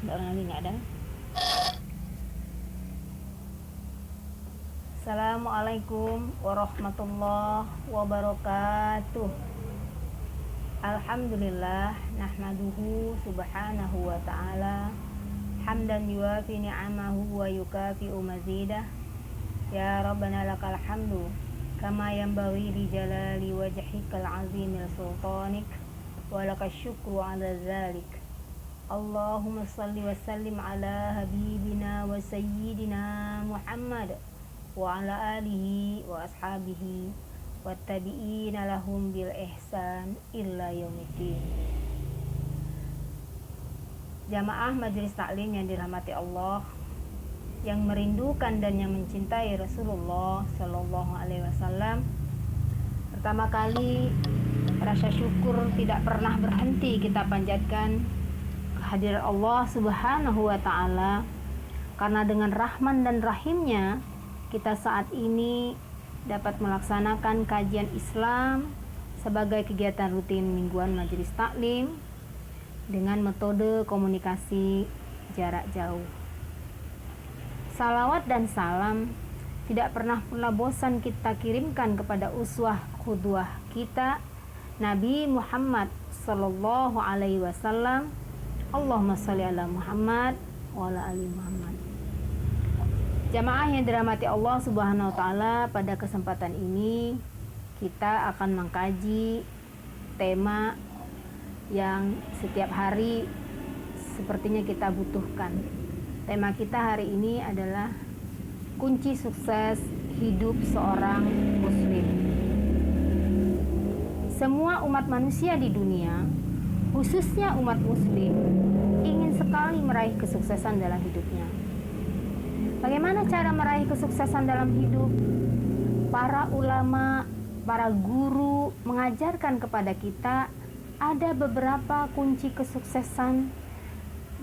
Ada orang lagi nggak ada? Assalamualaikum warahmatullahi wabarakatuh. Alhamdulillah nahmaduhu subhanahu wa ta'ala hamdan yuwafi ni'amahu wa yukafi'u mazidah. Ya Rabbana lakal hamdu kama yanbaghi li jalali wajhikal azimil sultanik wa lakal syukru ala dzalik. Allahumma salli wa sallim ala habibina wa sayyidina Muhammad wa ala alihi wa ashabihi wa tabi'ina lahum bil ihsan illa yaumiddin. Jamaah majelis taklim yang dirahmati Allah, yang merindukan dan yang mencintai Rasulullah Sallallahu Alaihi Wasallam, pertama kali rasa syukur tidak pernah berhenti kita panjatkan kehadiran Allah Subhanahu wa Ta'ala, karena dengan rahman dan rahimnya kita saat ini dapat melaksanakan kajian Islam sebagai kegiatan rutin mingguan majelis taklim dengan metode komunikasi jarak jauh. Salawat dan salam tidak pernah pula bosan kita kirimkan kepada uswah qudwah kita, Nabi Muhammad Sallallahu Alaihi Wasallam. Allahumma sholli ala Muhammad wa ala ali Muhammad. Jamaah yang dirahmati Allah Subhanahu wa Ta'ala, pada kesempatan ini kita akan mengkaji tema yang setiap hari sepertinya kita butuhkan. Tema kita hari ini adalah kunci sukses hidup seorang muslim. Semua umat manusia di dunia, khususnya umat muslim, ingin sekali meraih kesuksesan dalam hidupnya. Bagaimana cara meraih kesuksesan dalam hidup? Para ulama, para guru mengajarkan kepada kita ada beberapa kunci kesuksesan.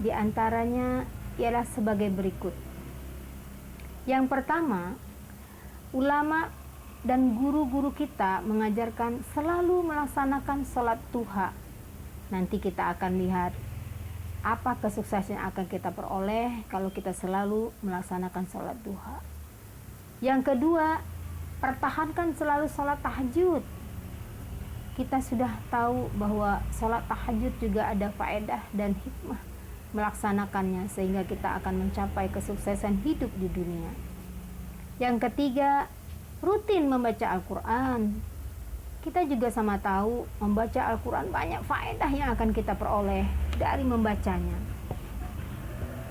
Di antaranya ialah sebagai berikut. Yang pertama, ulama dan guru-guru kita mengajarkan selalu melaksanakan sholat duha. Nanti kita akan lihat apa kesuksesan yang akan kita peroleh kalau kita selalu melaksanakan sholat duha. Yang kedua, pertahankan selalu sholat tahajud. Kita sudah tahu bahwa sholat tahajud juga ada faedah dan hikmah melaksanakannya, sehingga kita akan mencapai kesuksesan hidup di dunia. Yang ketiga, rutin membaca Al-Quran. Kita juga sama tahu membaca Al-Quran banyak faedah yang akan kita peroleh dari membacanya.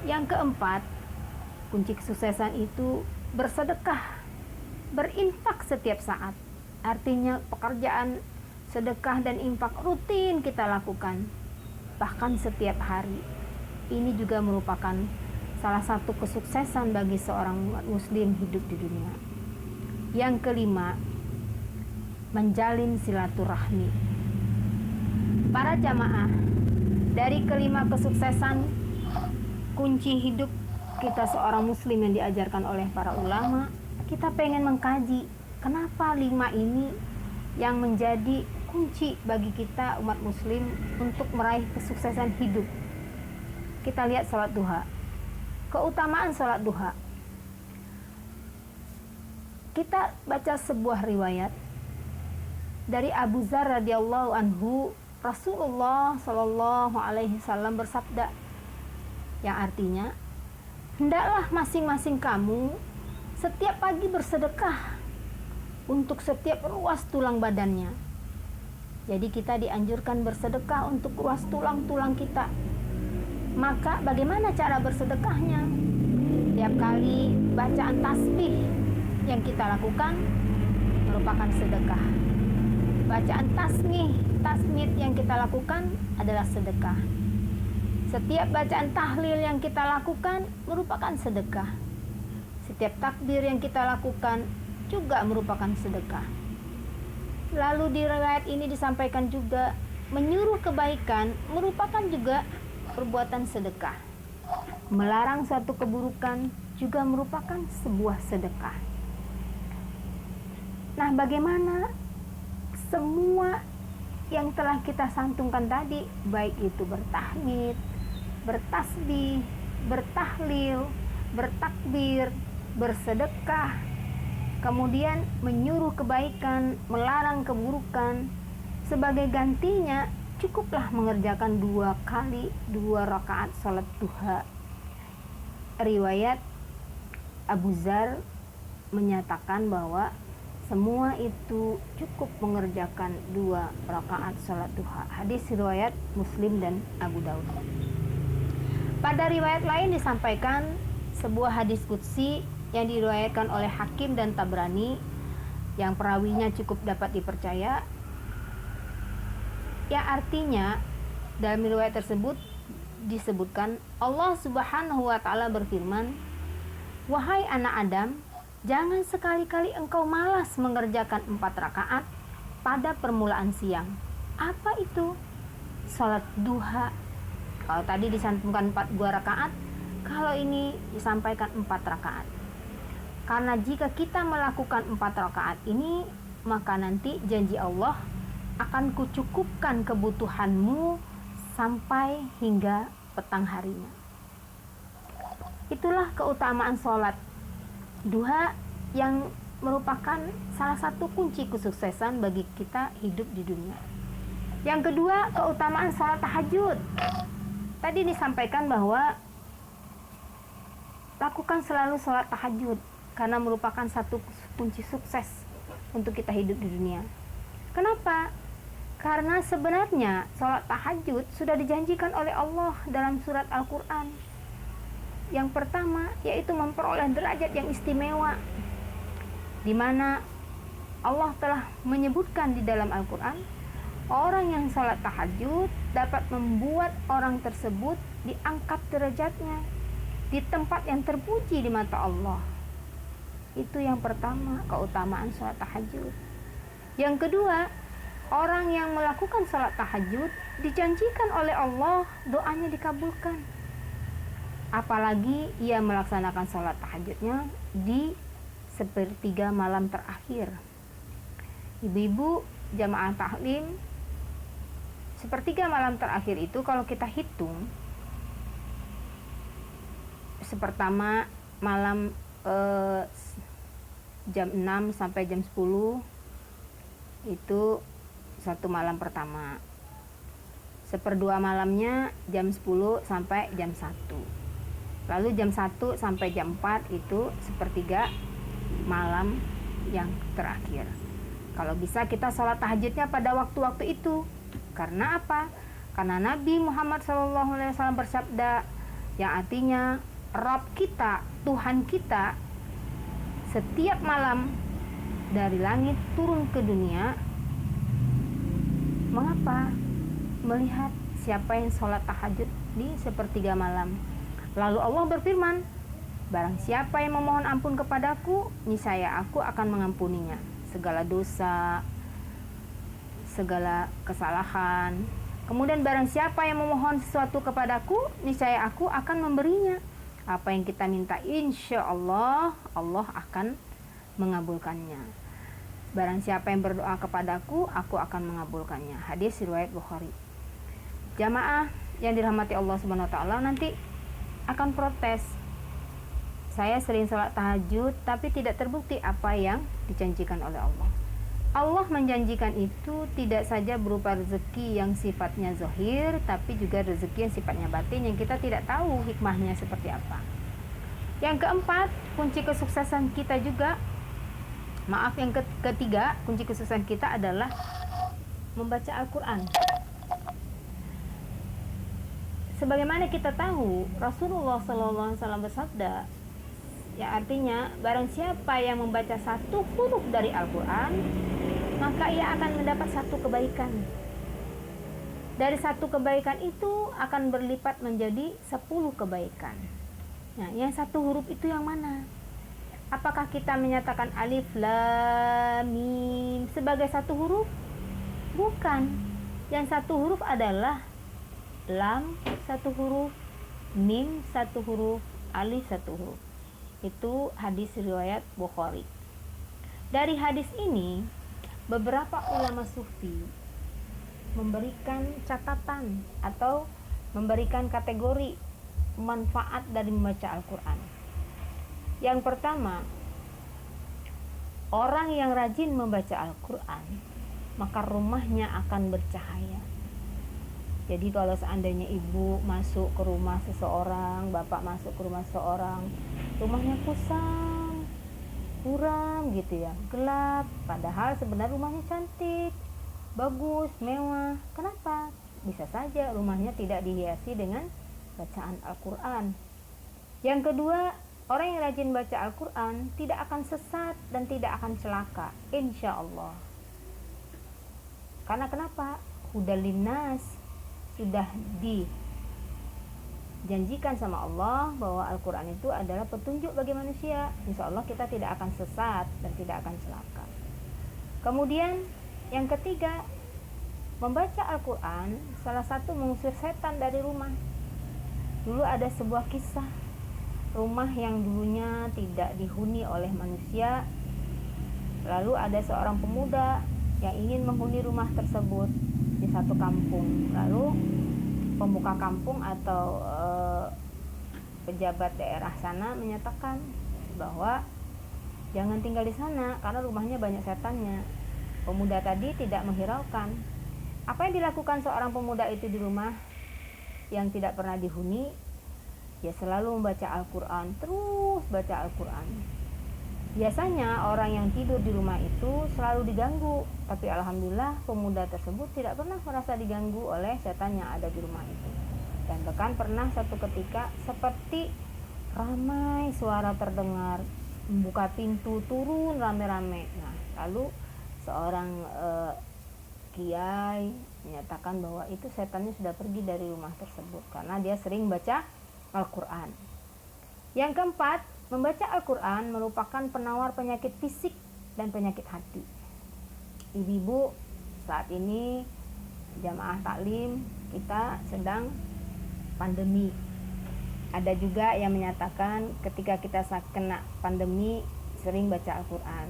Yang keempat, kunci kesuksesan itu bersedekah, berinfak setiap saat. Artinya pekerjaan sedekah dan infak rutin kita lakukan, bahkan setiap hari. Ini juga merupakan salah satu kesuksesan bagi seorang muslim hidup di dunia. Yang kelima, menjalin silaturahmi. Para jamaah, dari kelima kesuksesan kunci hidup kita seorang muslim yang diajarkan oleh para ulama, kita pengen mengkaji kenapa 5 ini yang menjadi kunci bagi kita umat muslim untuk meraih kesuksesan hidup. Kita lihat sholat duha. Keutamaan sholat duha. Kita baca sebuah riwayat dari Abu Dzar radhiyallahu anhu. Rasulullah Shallallahu Alaihi Wasallam bersabda, yang artinya, hendaklah masing-masing kamu setiap pagi bersedekah untuk setiap ruas tulang badannya. Jadi kita dianjurkan bersedekah untuk ruas tulang-tulang kita. Maka bagaimana cara bersedekahnya? Tiap kali bacaan tasbih yang kita lakukan merupakan sedekah. Bacaan tasmid yang kita lakukan adalah sedekah. Setiap bacaan tahlil yang kita lakukan merupakan sedekah. Setiap takbir yang kita lakukan juga merupakan sedekah. Lalu di riwayat ini disampaikan juga, menyuruh kebaikan merupakan juga perbuatan sedekah. Melarang suatu keburukan juga merupakan sebuah sedekah. Nah, bagaimana semua yang telah kita santumkan tadi, baik itu bertahmid, bertasbih, bertahlil, bertakbir, bersedekah, kemudian menyuruh kebaikan, melarang keburukan. Sebagai gantinya cukuplah mengerjakan 2 rakaat salat duha. Riwayat Abu Dzar menyatakan bahwa semua itu cukup mengerjakan 2 rakaat salat duha. Hadis riwayat Muslim dan Abu Daud. Pada riwayat lain disampaikan sebuah hadis qudsi yang diriwayatkan oleh Hakim dan Tabrani yang perawinya cukup dapat dipercaya, yang artinya dalam riwayat tersebut disebutkan Allah Subhanahu wa taala berfirman, "Wahai anak Adam, jangan sekali-kali engkau malas mengerjakan 4 rakaat pada permulaan siang." Apa itu? Salat duha. Kalau tadi disantumkan 2 rakaat, kalau ini disampaikan 4 rakaat. Karena jika kita melakukan 4 rakaat ini, maka nanti janji Allah akan kucukupkan kebutuhanmu sampai hingga petang harinya. Itulah keutamaan sholat duha yang merupakan salah satu kunci kesuksesan bagi kita hidup di dunia. Yang kedua, keutamaan sholat tahajud. Tadi disampaikan bahwa lakukan selalu sholat tahajud karena merupakan satu kunci sukses untuk kita hidup di dunia. Kenapa? Karena sebenarnya sholat tahajud sudah dijanjikan oleh Allah dalam surat Al-Quran. Yang pertama yaitu memperoleh derajat yang istimewa, di mana Allah telah menyebutkan di dalam Al-Quran, orang yang sholat tahajud dapat membuat orang tersebut diangkat derajatnya di tempat yang terpuji di mata Allah. Itu yang pertama, keutamaan sholat tahajud. Yang kedua, orang yang melakukan sholat tahajud dijanjikan oleh Allah doanya dikabulkan. Apalagi ia melaksanakan sholat tahajudnya di sepertiga malam terakhir. Ibu-ibu jamaah taklim, sepertiga malam terakhir itu kalau kita hitung, sepertama malam jam 6 sampai jam 10 itu satu malam pertama. Seperdua malamnya jam 10 sampai jam 1. Lalu jam 1 sampai jam 4 itu sepertiga malam yang terakhir. Kalau bisa kita sholat tahajudnya pada waktu-waktu itu. Karena apa? Karena Nabi Muhammad SAW bersabda, yang artinya Rabb kita, Tuhan kita, setiap malam dari langit turun ke dunia. Mengapa? Melihat siapa yang sholat tahajud di sepertiga malam. Lalu Allah berfirman, barang siapa yang memohon ampun kepadaku, niscaya aku akan mengampuninya segala dosa, segala kesalahan. Kemudian barang siapa yang memohon sesuatu kepadaku, niscaya aku akan memberinya. Apa yang kita minta, insya Allah, Allah akan mengabulkannya. Barang siapa yang berdoa kepadaku, aku akan mengabulkannya. Hadis riwayat Bukhari. Jamaah yang dirahmati Allah Subhanahu wa taala nanti akan protes. Saya sering sholat tahajud tapi tidak terbukti apa yang dijanjikan oleh Allah. Allah menjanjikan itu tidak saja berupa rezeki yang sifatnya zahir, tapi juga rezeki yang sifatnya batin yang kita tidak tahu hikmahnya seperti apa. Yang keempat, kunci kesuksesan kita juga, yang ketiga, kunci kesuksesan kita adalah membaca Al-Quran. Sebagaimana kita tahu, Rasulullah SAW bersabda, ya artinya barang siapa yang membaca 1 huruf dari Al-Quran, maka ia akan mendapat 1 kebaikan. Dari 1 kebaikan itu akan berlipat menjadi 10 kebaikan. Nah, yang 1 huruf itu yang mana? Apakah kita menyatakan alif, lam, mim sebagai 1 huruf? Bukan. Yang 1 huruf adalah lam 1 huruf, mim 1 huruf, alif 1 huruf. Itu hadis riwayat Bukhari. Dari hadis ini, beberapa ulama sufi memberikan catatan atau memberikan kategori manfaat dari membaca Al-Quran. Yang pertama, orang yang rajin membaca Al-Quran, maka rumahnya akan bercahaya. Jadi kalau seandainya ibu masuk ke rumah seseorang, bapak masuk ke rumah seseorang, rumahnya kusam, buram gitu ya, gelap, padahal sebenarnya rumahnya cantik, bagus, mewah. Kenapa? Bisa saja rumahnya tidak dihiasi dengan bacaan Al-Quran. Yang kedua, orang yang rajin baca Al-Quran tidak akan sesat dan tidak akan celaka, insya Allah. Karena kenapa? Hudal linnas, sudah dijanjikan sama Allah bahwa Al-Quran itu adalah petunjuk bagi manusia. Insya Allah kita tidak akan sesat dan tidak akan celaka. Kemudian yang ketiga, membaca Al-Quran salah satu mengusir setan dari rumah. Dulu ada sebuah kisah, rumah yang dulunya tidak dihuni oleh manusia, lalu ada seorang pemuda yang ingin menghuni rumah tersebut di satu kampung. Lalu pemuka kampung atau pejabat daerah sana menyatakan bahwa jangan tinggal di sana karena rumahnya banyak setannya. Pemuda tadi tidak menghiraukan. Apa yang dilakukan seorang pemuda itu di rumah yang tidak pernah dihuni? Ya selalu membaca Al-Quran, terus baca Al-Quran. Biasanya orang yang tidur di rumah itu selalu diganggu, tapi alhamdulillah pemuda tersebut tidak pernah merasa diganggu oleh setan yang ada di rumah itu. Dan bahkan pernah satu ketika seperti ramai suara terdengar, membuka pintu, turun rame-rame. Nah, lalu seorang kiai menyatakan bahwa itu setannya sudah pergi dari rumah tersebut karena dia sering baca Al-Quran. Yang keempat, membaca Al-Quran merupakan penawar penyakit fisik dan penyakit hati. Ibu-ibu, saat ini jamaah taklim kita sedang pandemi. Ada juga yang menyatakan ketika kita kena pandemi sering baca Al-Quran.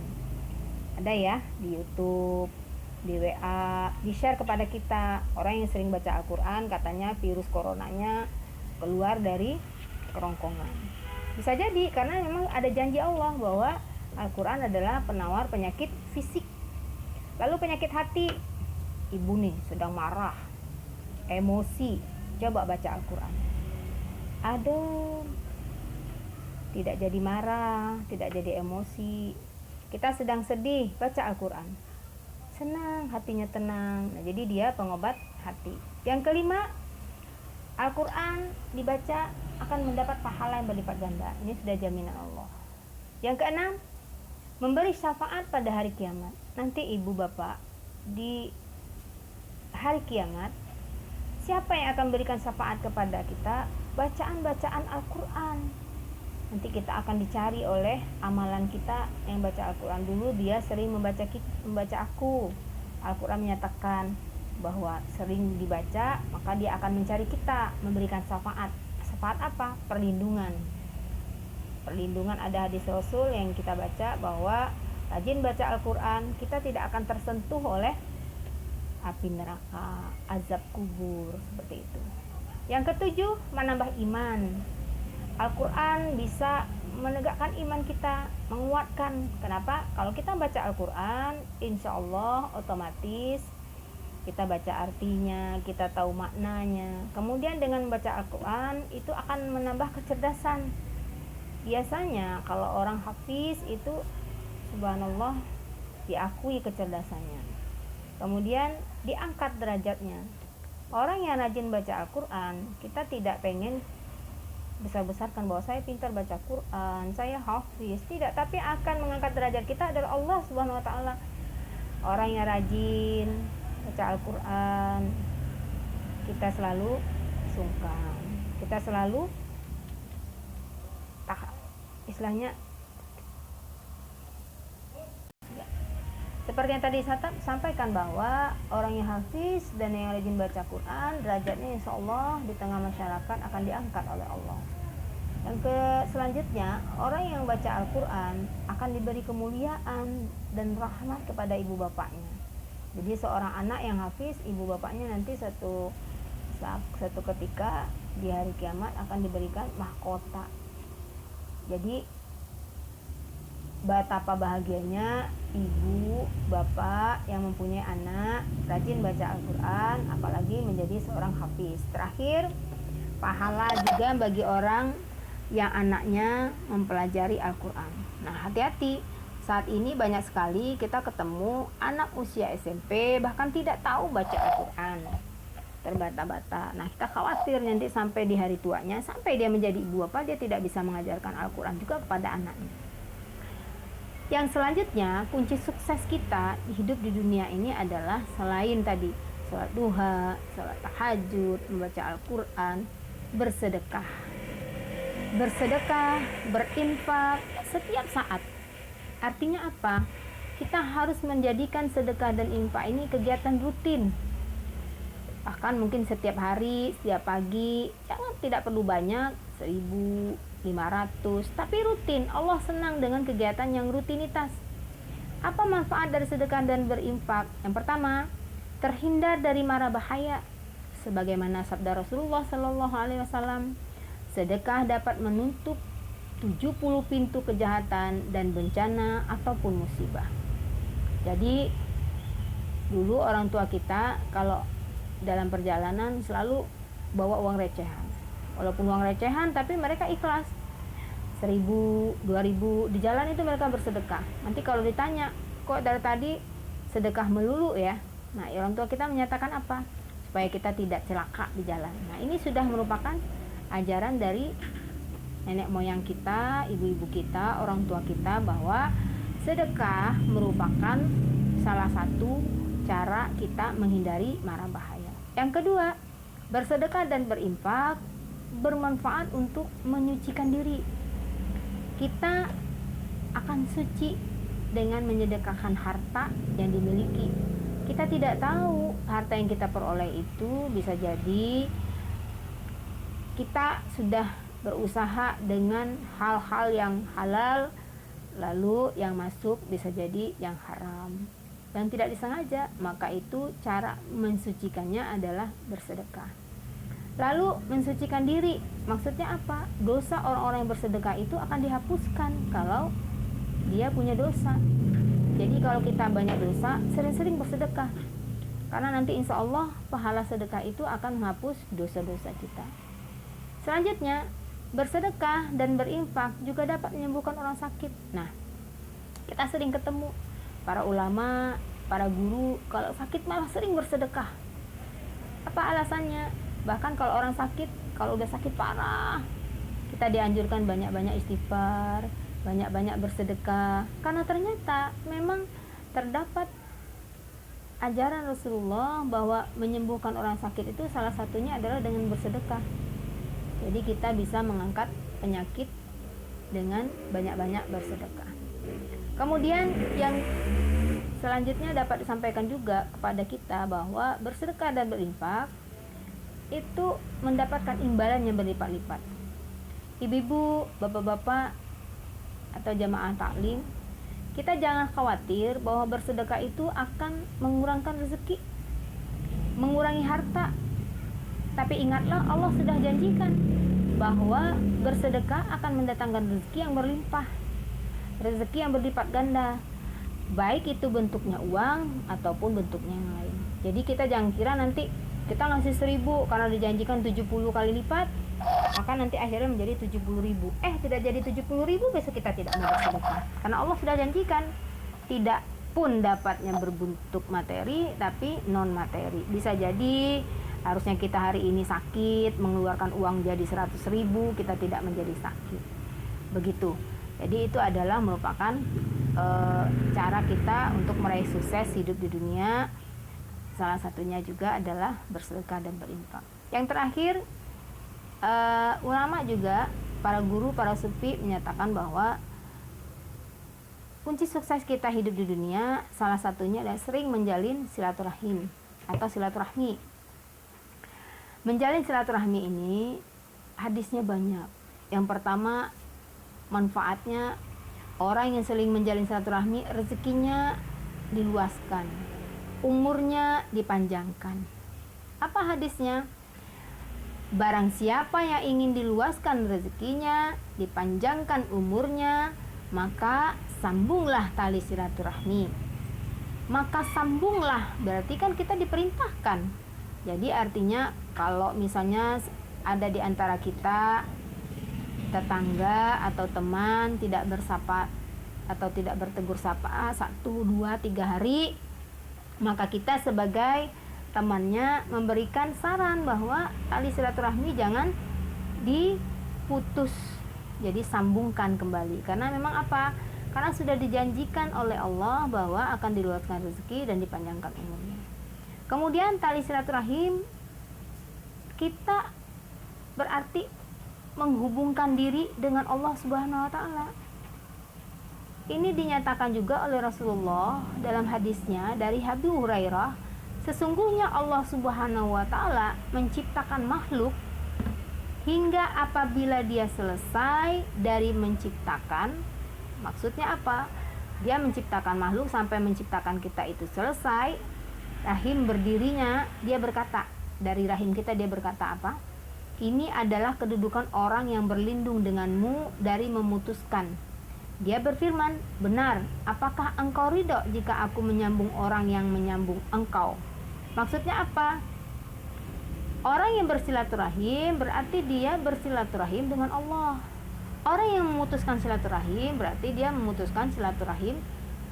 Ada ya di YouTube, di WA, di-share kepada kita. Orang yang sering baca Al-Quran katanya virus coronanya keluar dari kerongkongan. Bisa jadi karena memang ada janji Allah bahwa Al-Quran adalah penawar penyakit fisik. Lalu penyakit hati, ibu nih sedang marah, emosi, coba baca Al-Quran. Aduh, tidak jadi marah, tidak jadi emosi. Kita sedang sedih, baca Al-Quran, senang, hatinya tenang. Nah, jadi dia pengobat hati. Yang kelima, Al-Quran dibaca akan mendapat pahala yang berlipat ganda. Ini sudah jaminan Allah. Yang keenam, memberi syafaat pada hari kiamat. Nanti ibu bapak di hari kiamat, siapa yang akan berikan syafaat kepada kita? Bacaan-bacaan Al-Quran. Nanti kita akan dicari oleh amalan kita yang baca Al-Quran. Dulu dia sering membaca aku. Al-Quran menyatakan bahwa sering dibaca, maka dia akan mencari kita, memberikan syafaat. Syafaat apa? Perlindungan. Perlindungan, ada hadis Rasul yang kita baca bahwa rajin baca Al-Quran, kita tidak akan tersentuh oleh api neraka, azab kubur, seperti itu. Yang ketujuh, menambah iman. Al-Quran bisa menegakkan iman kita, menguatkan. Kenapa? Kalau kita baca Al-Quran, insya Allah otomatis kita baca artinya, kita tahu maknanya. Kemudian dengan membaca Al-Quran itu akan menambah kecerdasan. Biasanya kalau orang hafiz itu subhanallah diakui kecerdasannya, kemudian diangkat derajatnya. Orang yang rajin baca Al-Quran, kita tidak pengen besar-besarkan bahwa saya pintar baca Quran, saya hafiz, tidak, tapi akan mengangkat derajat kita adalah Allah Subhanahu wa taala. Orang yang rajin baca Al-Quran, kita selalu sungkan, kita selalu istilahnya seperti yang tadi saya sampaikan bahwa orang yang hafiz dan yang rajin baca Quran, derajatnya insya Allah di tengah masyarakat akan diangkat oleh Allah. Yang selanjutnya, orang yang baca Al-Quran akan diberi kemuliaan dan rahmat kepada ibu bapaknya. Jadi seorang anak yang hafiz, ibu bapaknya nanti satu Satu ketika di hari kiamat akan diberikan mahkota. Jadi betapa bahagianya ibu, bapak yang mempunyai anak rajin baca Al-Quran, apalagi menjadi seorang hafiz. Terakhir, pahala juga bagi orang yang anaknya mempelajari Al-Quran. Nah, hati-hati, saat ini banyak sekali kita ketemu anak usia SMP bahkan tidak tahu baca Al-Quran, terbata-bata. Nah, kita khawatir nanti sampai di hari tuanya, sampai dia menjadi ibu bapak, dia tidak bisa mengajarkan Al-Quran juga kepada anaknya. Yang selanjutnya, kunci sukses kita hidup di dunia ini adalah selain tadi sholat duha, sholat tahajud, membaca Al-Quran, bersedekah. Bersedekah, berinfak setiap saat. Artinya apa? Kita harus menjadikan sedekah dan infak ini kegiatan rutin. Bahkan mungkin setiap hari, setiap pagi, jangan, tidak perlu banyak, 1.500, tapi rutin. Allah senang dengan kegiatan yang rutinitas. Apa manfaat dari sedekah dan berinfak? Yang pertama, terhindar dari mara bahaya. Sebagaimana sabda Rasulullah SAW, sedekah dapat menutup 70 pintu kejahatan dan bencana ataupun musibah. Jadi dulu orang tua kita kalau dalam perjalanan selalu bawa uang recehan. Walaupun uang recehan, tapi mereka ikhlas. 1.000, 2.000 di jalan itu mereka bersedekah. Nanti kalau ditanya, kok dari tadi sedekah melulu ya? Nah, orang tua kita menyatakan apa? Supaya kita tidak celaka di jalan. Nah, ini sudah merupakan ajaran dari nenek moyang kita, ibu-ibu kita, orang tua kita, bahwa sedekah merupakan salah satu cara kita menghindari mara bahaya. Yang kedua, bersedekah dan berinfak bermanfaat untuk menyucikan diri. Kita akan suci dengan menyedekahkan harta yang dimiliki. Kita tidak tahu harta yang kita peroleh itu bisa jadi kita sudah berusaha dengan hal-hal yang halal, lalu yang masuk bisa jadi yang haram dan tidak disengaja. Maka itu cara mensucikannya adalah bersedekah. Lalu mensucikan diri, maksudnya apa? Dosa orang-orang yang bersedekah itu akan dihapuskan kalau dia punya dosa. Jadi kalau kita banyak dosa, sering-sering bersedekah, karena nanti insya Allah pahala sedekah itu akan menghapus dosa-dosa kita. Selanjutnya, bersedekah dan berinfak juga dapat menyembuhkan orang sakit. Nah, kita sering ketemu para ulama, para guru, kalau sakit malah sering bersedekah. Apa alasannya? Bahkan kalau orang sakit, kalau udah sakit parah, kita dianjurkan banyak-banyak istighfar, banyak-banyak bersedekah, karena ternyata memang terdapat ajaran Rasulullah bahwa menyembuhkan orang sakit itu salah satunya adalah dengan bersedekah. Jadi kita bisa mengangkat penyakit dengan banyak-banyak bersedekah. Kemudian yang selanjutnya dapat disampaikan juga kepada kita bahwa bersedekah dan berinfak itu mendapatkan imbalan yang berlipat-lipat. Ibu-ibu, bapak-bapak, atau jamaah taklim, kita jangan khawatir bahwa bersedekah itu akan mengurangkan rezeki, mengurangi harta. Tapi ingatlah, Allah sudah janjikan bahwa bersedekah akan mendatangkan rezeki yang berlimpah, rezeki yang berlipat ganda, baik itu bentuknya uang ataupun bentuknya yang lain. Jadi kita jangan kira nanti kita ngasih 1.000 karena dijanjikan 70 kali lipat, maka nanti akhirnya menjadi 70.000. Tidak jadi 70.000, besok kita tidak mau bersedekah. Karena Allah sudah janjikan, tidak pun dapatnya berbentuk materi, tapi non materi. Bisa jadi harusnya kita hari ini sakit, mengeluarkan uang jadi 100.000, kita tidak menjadi sakit. Begitu. Jadi itu adalah merupakan cara kita untuk meraih sukses hidup di dunia. Salah satunya juga adalah bersedekah dan berinfak. Yang terakhir, ulama juga, para guru, para sufi menyatakan bahwa kunci sukses kita hidup di dunia salah satunya adalah sering menjalin silaturahim atau silaturahmi. Menjalin silaturahmi ini hadisnya banyak. Yang pertama, manfaatnya orang yang sering menjalin silaturahmi rezekinya diluaskan, umurnya dipanjangkan. Apa hadisnya? Barang siapa yang ingin diluaskan rezekinya, dipanjangkan umurnya, maka sambunglah tali silaturahmi. Maka sambunglah, berarti kan kita diperintahkan. Jadi artinya kalau misalnya ada di antara kita tetangga atau teman tidak bersapa atau tidak bertegur sapa 1, 2, 3 hari, maka kita sebagai temannya memberikan saran bahwa tali silaturahmi jangan diputus, jadi sambungkan kembali. Karena memang apa? Karena sudah dijanjikan oleh Allah bahwa akan diluaskan rezeki dan dipanjangkan umurnya. Kemudian tali silaturahim kita berarti menghubungkan diri dengan Allah Subhanahu wa taala. Ini dinyatakan juga oleh Rasulullah dalam hadisnya dari Abu Hurairah, sesungguhnya Allah Subhanahu wa taala menciptakan makhluk hingga apabila dia selesai dari menciptakan, maksudnya apa? Dia menciptakan makhluk sampai menciptakan kita itu selesai, rahim berdirinya, dia berkata, dari rahim kita dia berkata apa? Ini adalah kedudukan orang yang berlindung denganmu dari memutuskan. Dia berfirman, benar, apakah engkau ridho jika aku menyambung orang yang menyambung engkau? Maksudnya apa? Orang yang bersilaturahim berarti dia bersilaturahim dengan Allah. Orang yang memutuskan silaturahim berarti dia memutuskan silaturahim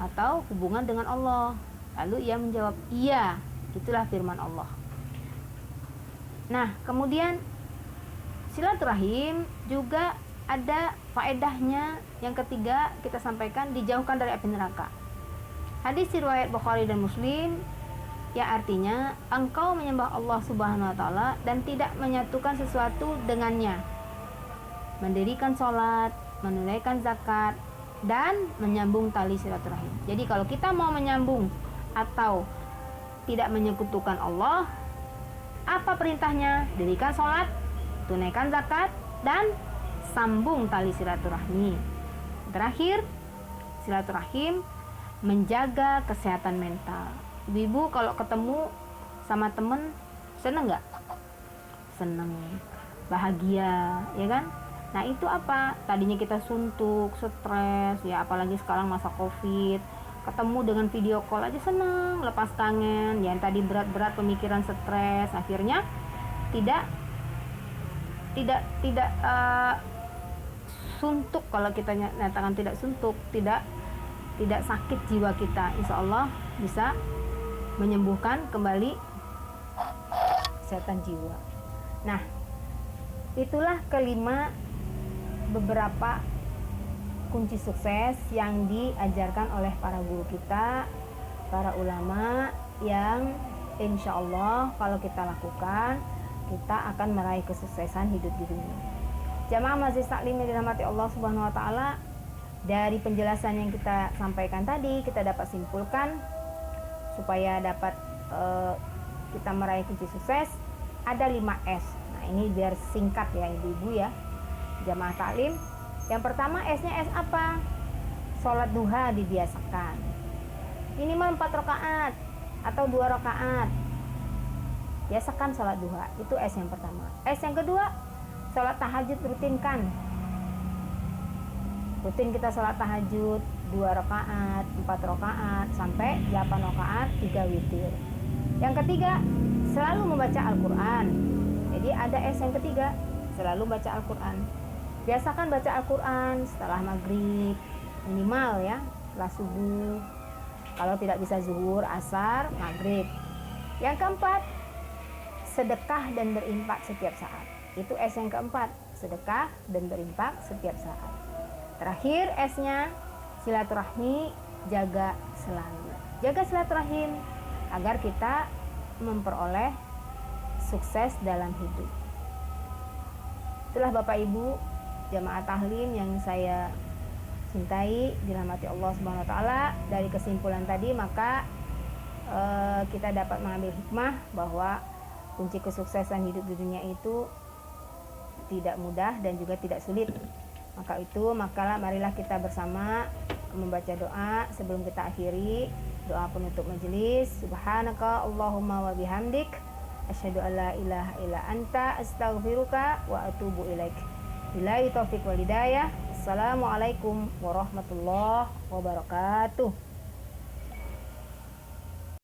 atau hubungan dengan Allah. Lalu ia menjawab, iya, itulah firman Allah. Nah, kemudian silaturahim juga ada faedahnya. Yang ketiga kita sampaikan, dijauhkan dari api neraka. Hadis riwayat Bukhari dan Muslim, ya artinya engkau menyembah Allah Subhanahu wa taala dan tidak menyatukan sesuatu dengannya, mendirikan sholat, menunaikan zakat, dan menyambung tali silaturahim. Jadi kalau kita mau menyambung atau tidak menyekutukan Allah, apa perintahnya? Dirikan sholat, tunaikan zakat, dan sambung tali silaturahmi. Terakhir, silaturahim menjaga kesehatan mental. Ibu kalau ketemu sama temen seneng nggak? Seneng, bahagia, ya kan? Nah itu apa? Tadinya kita suntuk, stres, ya apalagi sekarang masa COVID, ketemu dengan video call aja seneng, lepas kangen. Yang tadi berat-berat pemikiran, stres, akhirnya tidak suntuk. Kalau kita nyatakan tidak suntuk, tidak sakit jiwa kita, insya Allah bisa menyembuhkan kembali kesehatan jiwa. Nah, itulah kelima beberapa kunci sukses yang diajarkan oleh para guru kita, para ulama, yang insya Allah kalau kita lakukan, kita akan meraih kesuksesan hidup di dunia. Jamaah Majelis Taklim yang dirahmati Allah Subhanahu wa taala, dari penjelasan yang kita sampaikan tadi kita dapat simpulkan supaya dapat kita meraih kunci sukses ada 5 S. Nah, ini biar singkat ya ibu-ibu ya. Jamaah taklim. Yang pertama S-nya S apa? Sholat duha dibiasakan. Minimal 4 rakaat atau 2 rakaat. Biasakan sholat duha. Itu S yang pertama. S yang kedua, sholat tahajud rutinkan. Rutin kita sholat tahajud 2 rakaat, 4 rakaat, sampai 8 rakaat, 3 witir. Yang ketiga, selalu membaca Al-Quran. Jadi ada S yang ketiga, selalu baca Al-Quran. Biasakan baca Al-Quran setelah maghrib, minimal ya, setelah subuh. Kalau tidak bisa zuhur, asar, maghrib. Yang keempat, sedekah dan berinfak setiap saat. Itu S yang keempat, sedekah dan berinfak setiap saat. Terakhir S-nya silaturahmi, jaga selalu. Jaga silaturahim agar kita memperoleh sukses dalam hidup. Itulah Bapak Ibu jamaah tahlim yang saya cintai, dirahmati Allah Subhanahu wa taala. Dari kesimpulan tadi maka kita dapat mengambil hikmah bahwa kunci kesuksesan hidup di dunia itu tidak mudah dan juga tidak sulit. Maka marilah kita bersama membaca doa sebelum kita akhiri. Doa penutup majelis. Subhanaka Allahumma wa bihamdik Asyhadu an la ilaha illa anta astaghfiruka wa atubu ilaik. Billahi taufiq wal hidayah. Assalamualaikum warahmatullahi wabarakatuh.